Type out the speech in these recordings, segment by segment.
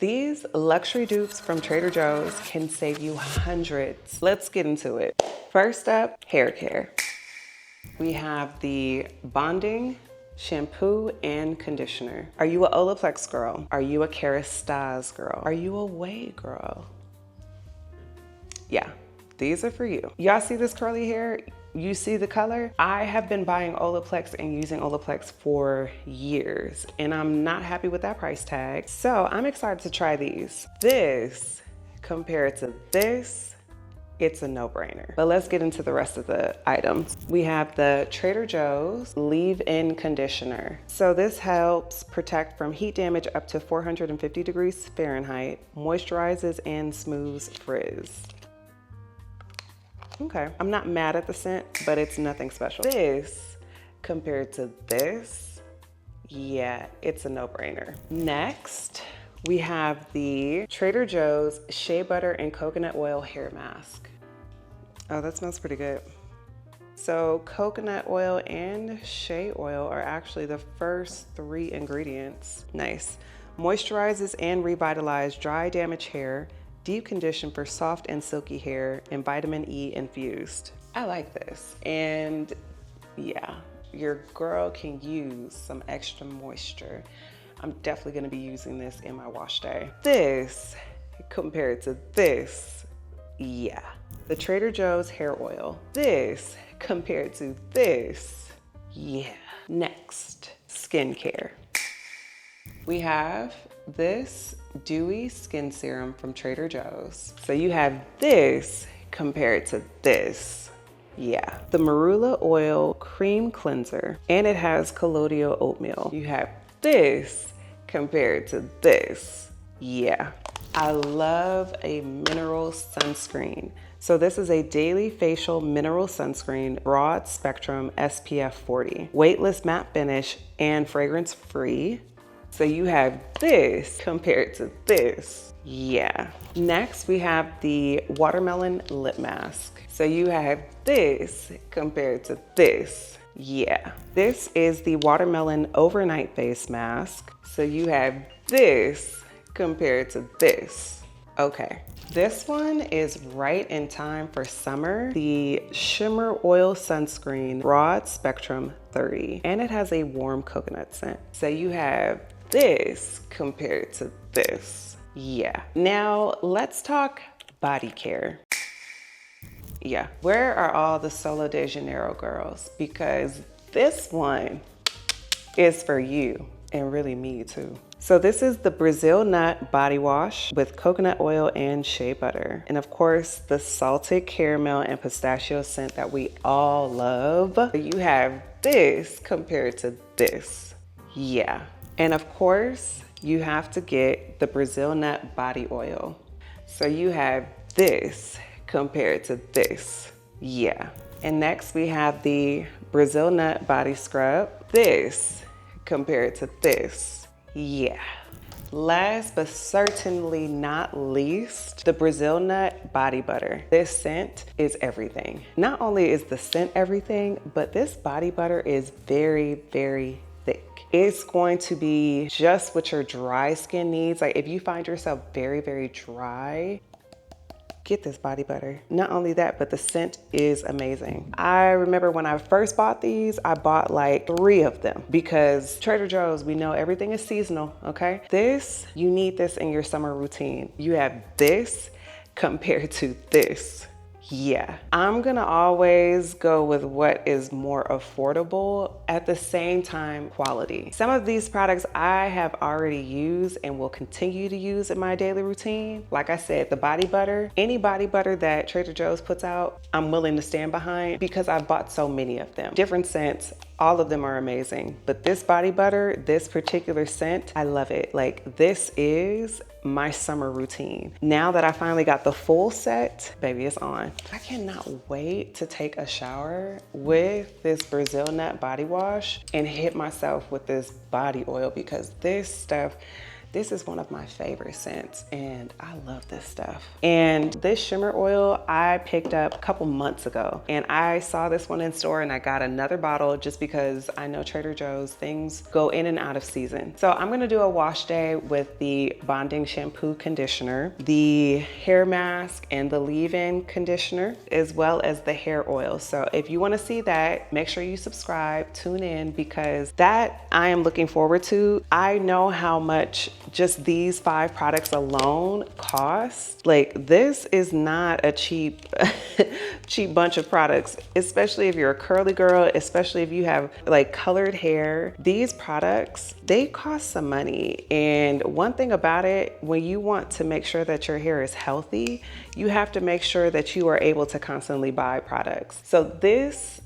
These luxury dupes from Trader Joe's can save you hundreds. Let's get into it. First up, hair care. We have the bonding shampoo and conditioner. Are you a Olaplex girl? Are you a Kérastase girl? Are you a OUAI girl? Yeah, these are for you. Y'all see this curly hair? You see the color? I have been buying Olaplex and using Olaplex for years, and I'm not happy with that price tag. So I'm excited to try these. This, compared to this, it's a no-brainer. But let's get into the rest of the items. We have the Trader Joe's leave-in conditioner. So this helps protect from heat damage up to 450 degrees Fahrenheit, moisturizes and smooths frizz. Okay, I'm not mad at the scent, but it's nothing special. This, compared to this, yeah, it's a no-brainer. Next, we have the Trader Joe's Shea Butter and Coconut Oil Hair Mask. Oh, that smells pretty good. So coconut oil and shea oil are actually the first 3 ingredients. Nice. Moisturizes and revitalizes dry, damaged hair, deep condition for soft and silky hair, and vitamin E infused. I like this. And yeah, your girl can use some extra moisture. I'm definitely gonna be using this in my wash day. This, compared to this, yeah. The Trader Joe's hair oil. This, compared to this, yeah. Next, skincare. We have this dewy skin serum from Trader Joe's. So you have this compared to this. Yeah. The marula oil cream cleanser, and it has colloidal oatmeal. You have this compared to this. Yeah. I love a mineral sunscreen. So this is a daily facial mineral sunscreen, broad spectrum SPF 40, weightless matte finish and fragrance free. So you have this compared to this. Yeah. Next, we have the watermelon lip mask. So you have this compared to this. Yeah. This is the watermelon overnight face mask. So you have this compared to this. Okay. This one is right in time for summer. The Shimmer Oil Sunscreen Broad Spectrum 30. And it has a warm coconut scent. So you have this compared to this. Yeah. Now let's talk Bodycare. Yeah. Where are all the Solo de Janeiro girls? Because this one is for you, and really me too. So this is the Brazil Nut Body Wash with coconut oil and shea butter. And of course, the salted caramel and pistachio scent that we all love. You have this compared to this. Yeah. And of course, you have to get the Brazil Nut Body Oil. So you have this compared to this. Yeah. And next we have the Brazil Nut Body Scrub. This compared to this. Yeah. Last but certainly not least, the Brazil Nut Body Butter. This scent is everything. Not only is the scent everything, but this body butter is very, very thick. It's going to be just what your dry skin needs. Like if you find yourself very, very dry, get this body butter. Not only that, but the scent is amazing. I remember when I first bought these, I bought like 3 of them because Trader Joe's, we know everything is seasonal, okay? This, you need this in your summer routine. You have this compared to this. Yeah, I'm gonna always go with what is more affordable, at the same time quality. Some of these products I have already used and will continue to use in my daily routine. Like I said, the body butter, any body butter that Trader Joe's puts out, I'm willing to stand behind because I've bought so many of them. Different scents, all of them are amazing. But this body butter, this particular scent, I love it. Like this is my summer routine. Now that I finally got the full set, baby, it's on. I cannot wait to take a shower with this Brazil Nut body wash and hit myself with this body oil because this stuff, This is one of my favorite scents and I love this stuff. And this shimmer oil I picked up a couple months ago, and I saw this one in store and I got another bottle just because I know Trader Joe's things go in and out of season. So I'm gonna do a wash day with the bonding shampoo conditioner, the hair mask, and the leave-in conditioner, as well as the hair oil. So if you wanna see that, make sure you subscribe, tune in, because that I am looking forward to. I know how much just these 5 products alone cost. Like, this is not a cheap cheap bunch of products, especially if you're a curly girl, especially if you have like colored hair. These products, they cost some money. And one thing about it, when you want to make sure that your hair is healthy, you have to make sure that you are able to constantly buy products. So this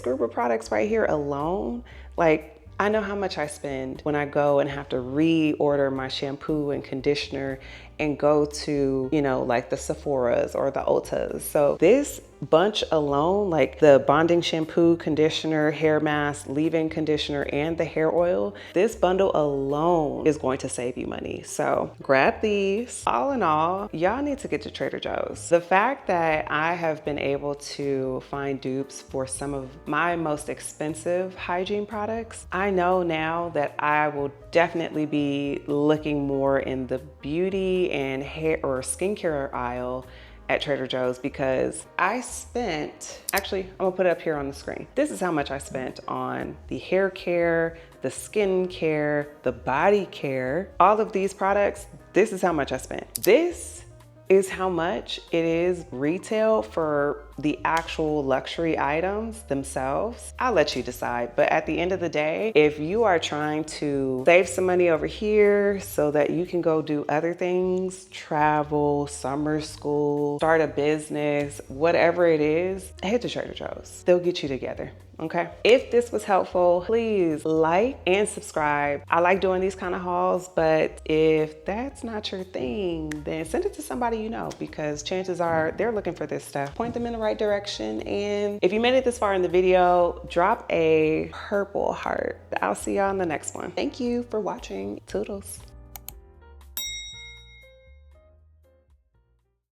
group of products right here alone, like, I know how much I spend when I go and have to reorder my shampoo and conditioner and go to, you know, like the Sephora's or the Ultas. So this bunch alone, like the bonding shampoo, conditioner, hair mask, leave-in conditioner, and the hair oil, this bundle alone is going to save you money. So grab these. All in all, y'all need to get to Trader Joe's. The fact that I have been able to find dupes for some of my most expensive hygiene products, I know now that I will definitely be looking more in the beauty and hair or skincare aisle at Trader Joe's, because I spent, actually, I'm gonna put it up here on the screen. This is how much I spent on the hair care, the skin care, the body care, all of these products. This is how much I spent. This is how much it is retail for the actual luxury items themselves. I'll let you decide, but at the end of the day, if you are trying to save some money over here so that you can go do other things, travel, summer school, start a business, whatever it is, head to Trader Joe's. They'll get you together. Okay. If this was helpful, please like and subscribe. I like doing these kind of hauls, but if that's not your thing, then send it to somebody you know, because chances are they're looking for this stuff. Point them in the right direction. And if you made it this far in the video, drop a purple heart. I'll see y'all in the next one. Thank you for watching. Toodles.